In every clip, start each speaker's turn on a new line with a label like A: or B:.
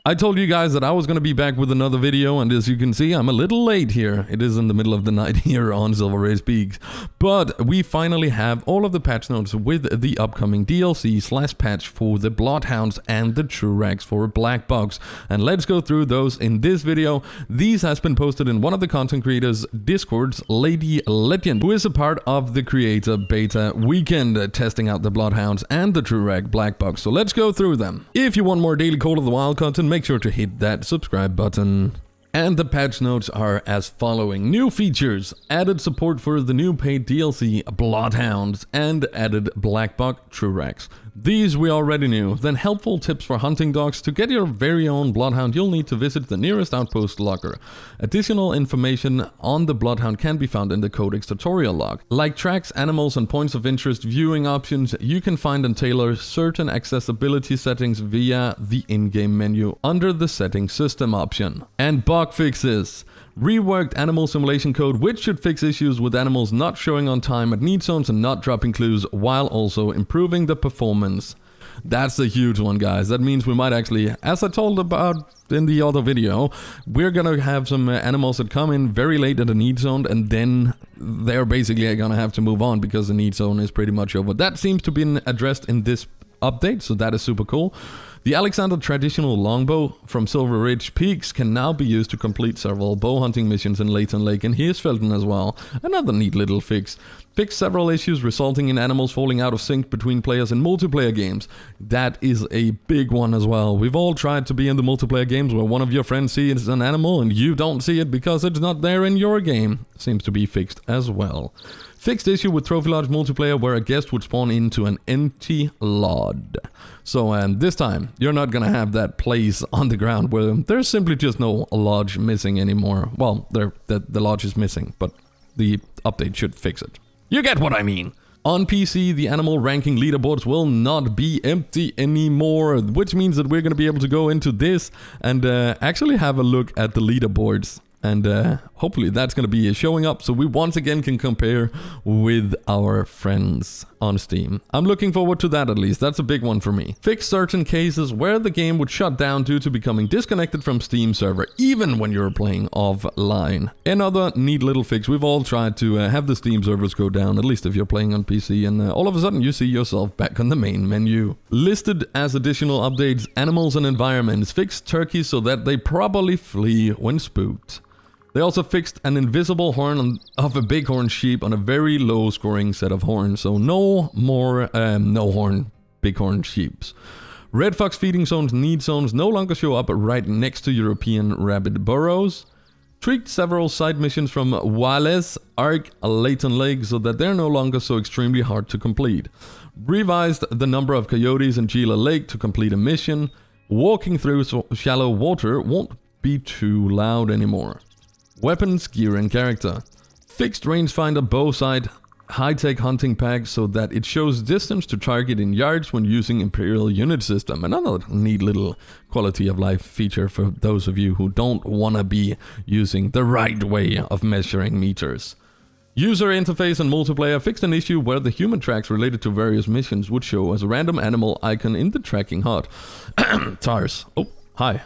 A: I told you guys that I was going to be back with another video, and as you can see, I'm a little late here. It is in the middle of the night here on Silver Race Peaks. But we finally have all of the patch notes with the upcoming DLC/patch for the Bloodhounds and the True Rags for Black Box. And let's go through those in this video. These has been posted in one of the content creators' Discords, Lady Legend, who is a part of the Creator Beta Weekend, testing out the Bloodhounds and the True Rag Black Box. So let's go through them. If you want more daily Call of the Wild content, make sure to hit that subscribe button. And the patch notes are as following. New features, added support for the new paid DLC Bloodhounds, and added Black Box True Rags. These we already knew. Then helpful tips for hunting dogs. To get your very own Bloodhound, you'll need to visit the nearest outpost locker. Additional information on the Bloodhound can be found in the Codex tutorial log. Like tracks, animals, and points of interest viewing options, you can find and tailor certain accessibility settings via the in-game menu under the Settings System option. And bug fixes. Reworked animal simulation code, which should fix issues with animals not showing on time at need zones and not dropping clues, while also improving the performance. That's a huge one, guys. That means we might actually, as I told about in the other video, we're gonna have some animals that come in very late at the need zone, and then they're basically gonna have to move on because the need zone is pretty much over. That seems to be addressed in this update, so that is super cool. The Alexander traditional longbow from Silver Ridge Peaks can now be used to complete several bow hunting missions in Layton Lake and Hirschfelden as well. Another neat little fix. Fix several issues resulting in animals falling out of sync between players in multiplayer games. That is a big one as well. We've all tried to be in the multiplayer games where one of your friends sees an animal and you don't see it because it's not there in your game. Seems to be fixed as well. Fixed issue with Trophy Lodge multiplayer where a guest would spawn into an empty lod. So this time, you're not gonna have that place on the ground where there's simply just no lodge missing anymore. Well, the lodge is missing, but the update should fix it. You get what I mean. On PC, the animal ranking leaderboards will not be empty anymore, which means that we're gonna be able to go into this and actually have a look at the leaderboards. And hopefully that's going to be showing up so we once again can compare with our friends on Steam. I'm looking forward to that at least. That's a big one for me. Fix certain cases where the game would shut down due to becoming disconnected from Steam server, even when you're playing offline. Another neat little fix. We've all tried to have the Steam servers go down, at least if you're playing on PC, and all of a sudden you see yourself back on the main menu. Listed as additional updates, animals and environments. Fix turkeys so that they probably flee when spooked. They also fixed an invisible horn of a bighorn sheep on a very low scoring set of horns, so no more no horn bighorn sheeps. Red fox feeding zones, need zones no longer show up right next to European rabbit burrows. Tweaked several side missions from Wales, Ark, Layton Lake so that they're no longer so extremely hard to complete. Revised the number of coyotes in Gila Lake to complete a mission. Walking through shallow water won't be too loud anymore. Weapons, gear and character. Fixed rangefinder bow sight, high-tech hunting pack so that it shows distance to target in yards when using Imperial unit system. Another neat little quality of life feature for those of you who don't want to be using the right way of measuring meters. User interface and multiplayer fixed an issue where the human tracks related to various missions would show as a random animal icon in the tracking HUD. Tars. Oh, hi.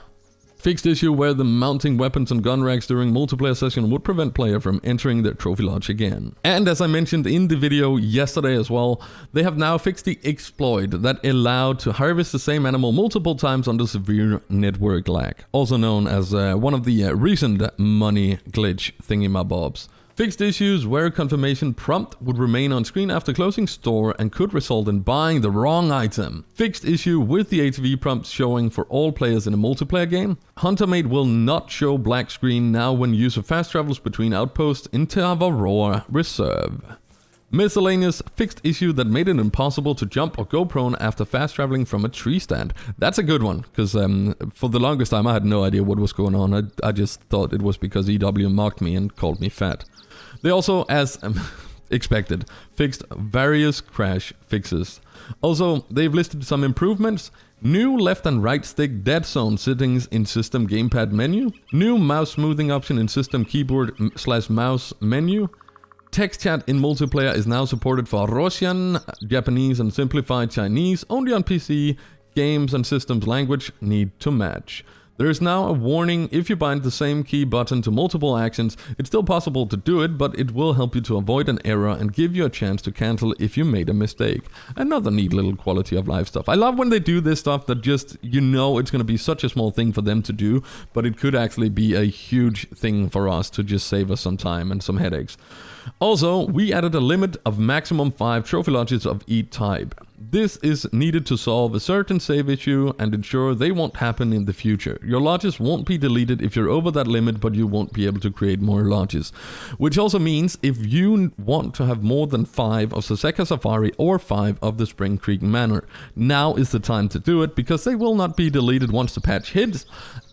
A: Fixed issue where the mounting weapons and gun racks during multiplayer session would prevent player from entering their trophy lodge again. And as I mentioned in the video yesterday as well, they have now fixed the exploit that allowed to harvest the same animal multiple times under severe network lag, also known as one of the recent money glitch thingy-mabobs. Fixed issues where confirmation prompt would remain on screen after closing store and could result in buying the wrong item. Fixed issue with the HV prompt showing for all players in a multiplayer game. Huntermate will not show black screen now when user fast travels between outposts in Tavaroa Reserve. Miscellaneous fixed issue that made it impossible to jump or go prone after fast traveling from a tree stand. That's a good one, because for the longest time I had no idea what was going on. I just thought it was because EW mocked me and called me fat. They also, as expected, fixed various crash fixes. Also, they've listed some improvements. New left and right stick dead zone settings in system gamepad menu. New mouse smoothing option in system keyboard/mouse menu. Text chat in multiplayer is now supported for Russian, Japanese and simplified Chinese, only on PC. Games and systems language need to match. There is now a warning: if you bind the same key button to multiple actions, it's still possible to do it, but it will help you to avoid an error and give you a chance to cancel if you made a mistake. Another neat little quality of life stuff. I love when they do this stuff that just, you know, it's going to be such a small thing for them to do, but it could actually be a huge thing for us to just save us some time and some headaches. Also, we added a limit of maximum 5 trophy lodges of each type. This is needed to solve a certain save issue and ensure they won't happen in the future. Your lodges won't be deleted if you're over that limit, but you won't be able to create more lodges. Which also means if you want to have more than 5 of Saseka Safari or 5 of the Spring Creek Manor, now is the time to do it, because they will not be deleted once the patch hits,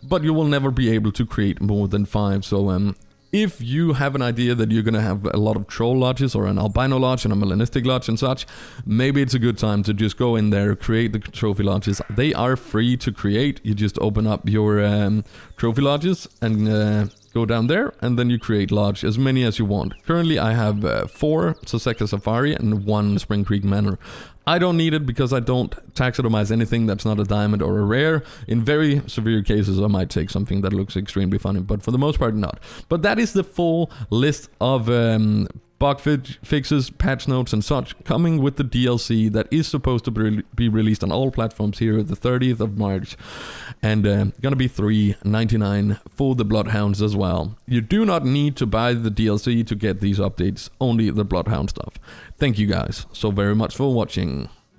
A: but you will never be able to create more than 5. So if you have an idea that you're going to have a lot of troll lodges or an albino lodge and a melanistic lodge and such, maybe it's a good time to just go in there, create the trophy lodges. They are free to create. You just open up your trophy lodges and go down there, and then you create lodge as many as you want. Currently I have 4 Saseka Safari and 1 Spring Creek Manor. I don't need it because I don't taxonomize anything that's not a diamond or a rare. In very severe cases I might take something that looks extremely funny, but for the most part not. But that is the full list of bug fixes, patch notes and such coming with the DLC that is supposed to be released on all platforms here the 30th of March. And gonna be $3.99 for the Bloodhounds as well. You do not need to buy the DLC to get these updates, only the Bloodhound stuff. Thank you guys so very much for watching.